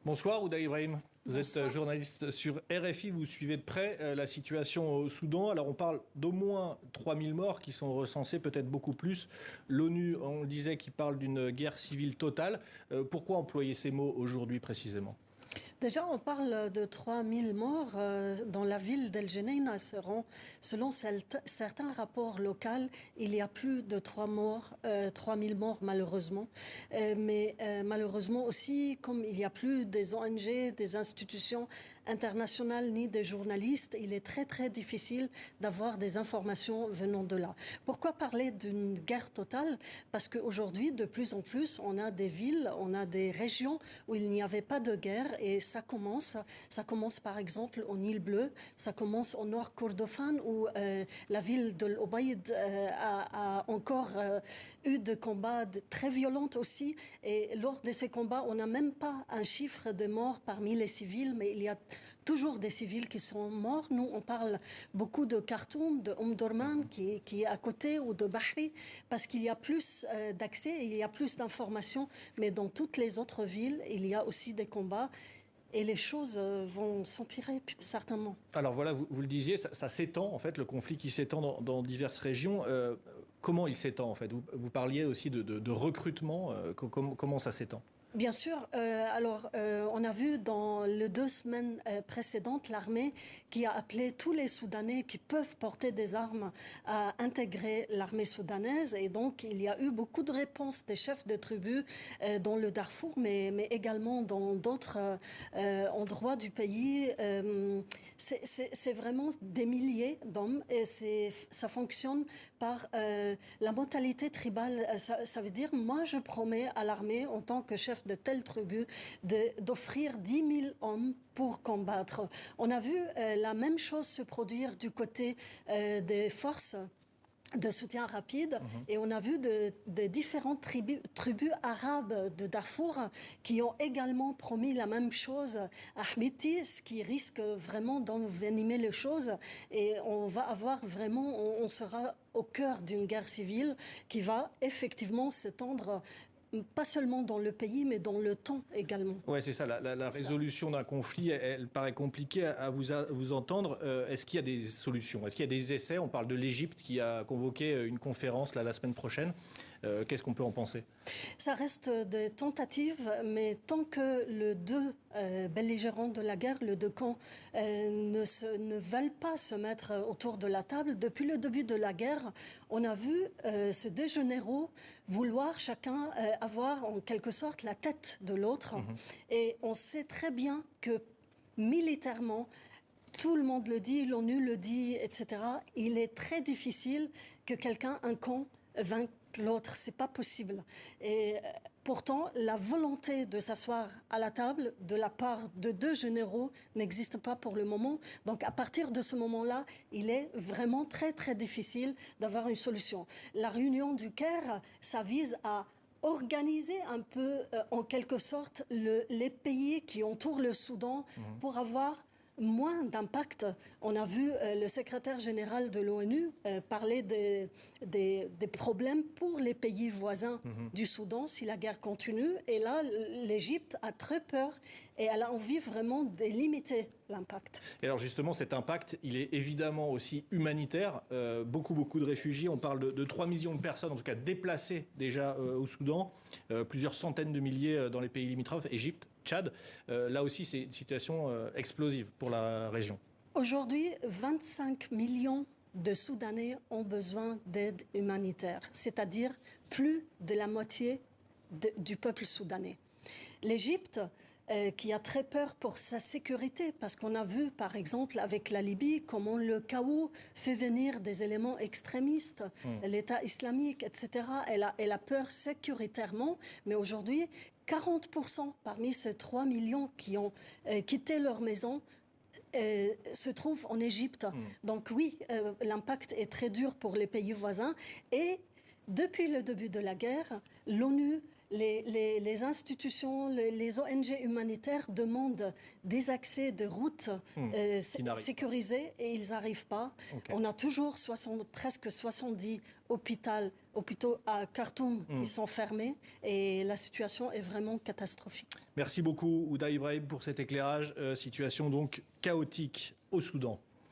Bonsoir Ouda Ibrahim, vous Bonsoir. êtes journaliste sur RFI, vous suivez de près la situation au Soudan. Alors on parle d'au moins 3000 morts qui sont recensés, peut-être beaucoup plus. L'ONU, on le disait, qui parle d'une guerre civile totale. Pourquoi employer ces mots aujourd'hui précisément ? Déjà, on parle de 3000 morts dans la ville d'El Geneina. Selon certains rapports locaux, il y a plus de 3000 morts malheureusement. Mais malheureusement aussi, comme il n'y a plus des ONG, des institutions internationales ni des journalistes, il est très très difficile d'avoir des informations venant de là. Pourquoi parler d'une guerre totale ? Parce qu'aujourd'hui, de plus en plus, on a des villes, on a des régions où il n'y avait pas de guerre. Et ça commence par exemple en Île Bleue, ça commence au nord Kordofan où la ville de l'Obaïd a encore eu des combats très violents aussi. Et lors de ces combats, on n'a même pas un chiffre de morts parmi les civils, mais il y a toujours des civils qui sont morts. Nous, on parle beaucoup de Khartoum, de Omdurman qui est à côté, ou de Bahri, parce qu'il y a plus d'accès, il y a plus d'informations. Mais dans toutes les autres villes, il y a aussi des combats. Et les choses vont s'empirer, certainement. Alors voilà, vous le disiez, ça s'étend, en fait, le conflit qui s'étend dans diverses régions. Comment il s'étend, en fait ? Vous parliez aussi de recrutement. Comment ça s'étend ? Bien sûr. On a vu dans les 2 semaines précédentes l'armée qui a appelé tous les Soudanais qui peuvent porter des armes à intégrer l'armée soudanaise. Et donc, il y a eu beaucoup de réponses des chefs de tribus dans le Darfour, mais également dans d'autres endroits du pays. C'est vraiment des milliers d'hommes et ça fonctionne par la mentalité tribale. Ça veut dire, moi, je promets à l'armée, en tant que chef de telle tribu, d'offrir 10 000 hommes pour combattre. On a vu la même chose se produire du côté des forces de soutien rapide, et on a vu de différentes tribus arabes de Darfour qui ont également promis la même chose à Hamiti, ce qui risque vraiment d'envenimer les choses, et on va avoir vraiment, on sera au cœur d'une guerre civile qui va effectivement s'étendre pas seulement dans le pays, mais dans le temps également. Oui, c'est ça. La résolution d'un conflit, elle paraît compliquée à vous entendre. Est-ce qu'il y a des solutions ? Est-ce qu'il y a des essais ? On parle de l'Égypte qui a convoqué une conférence la semaine prochaine. Qu'est-ce qu'on peut en penser ? Ça reste des tentatives, mais tant que les deux belligérants de la guerre, les deux camps, ne veulent pas se mettre autour de la table, depuis le début de la guerre, on a vu ces 2 généraux vouloir chacun avoir en quelque sorte la tête de l'autre. Et on sait très bien que militairement, tout le monde le dit, l'ONU le dit, etc. Il est très difficile que un camp, vainque l'autre. C'est pas possible. Et pourtant, la volonté de s'asseoir à la table de la part de 2 généraux n'existe pas pour le moment. Donc, à partir de ce moment-là, il est vraiment très, très difficile d'avoir une solution. La réunion du Caire, ça vise à organiser un peu, en quelque sorte, les pays qui entourent le Soudan pour avoir moins d'impact. On a vu le secrétaire général de l'ONU parler des problèmes pour les pays voisins du Soudan si la guerre continue. Et là, l'Égypte a très peur et elle a envie vraiment de limiter l'impact. Et alors justement, cet impact, il est évidemment aussi humanitaire. Beaucoup de réfugiés. On parle de 3 millions de personnes, en tout cas déplacées déjà au Soudan. Plusieurs centaines de milliers dans les pays limitrophes, Égypte, Tchad. Là aussi, c'est une situation explosive pour la région. Aujourd'hui, 25 millions de Soudanais ont besoin d'aide humanitaire, c'est-à-dire plus de la moitié du peuple soudanais. L'Égypte, qui a très peur pour sa sécurité, parce qu'on a vu, par exemple, avec la Libye, comment le chaos fait venir des éléments extrémistes, l'État islamique, etc. Elle a peur sécuritairement, mais aujourd'hui, 40% parmi ces 3 millions qui ont quitté leur maison se trouvent en Égypte. Donc oui, l'impact est très dur pour les pays voisins. Et depuis le début de la guerre, l'ONU Les institutions, les ONG humanitaires demandent des accès de routes sécurisés et ils n'arrivent pas. Okay. On a toujours presque 70 hôpitaux à Khartoum qui sont fermés et la situation est vraiment catastrophique. Merci beaucoup Ouda Ibrahim pour cet éclairage. Situation donc chaotique au Soudan.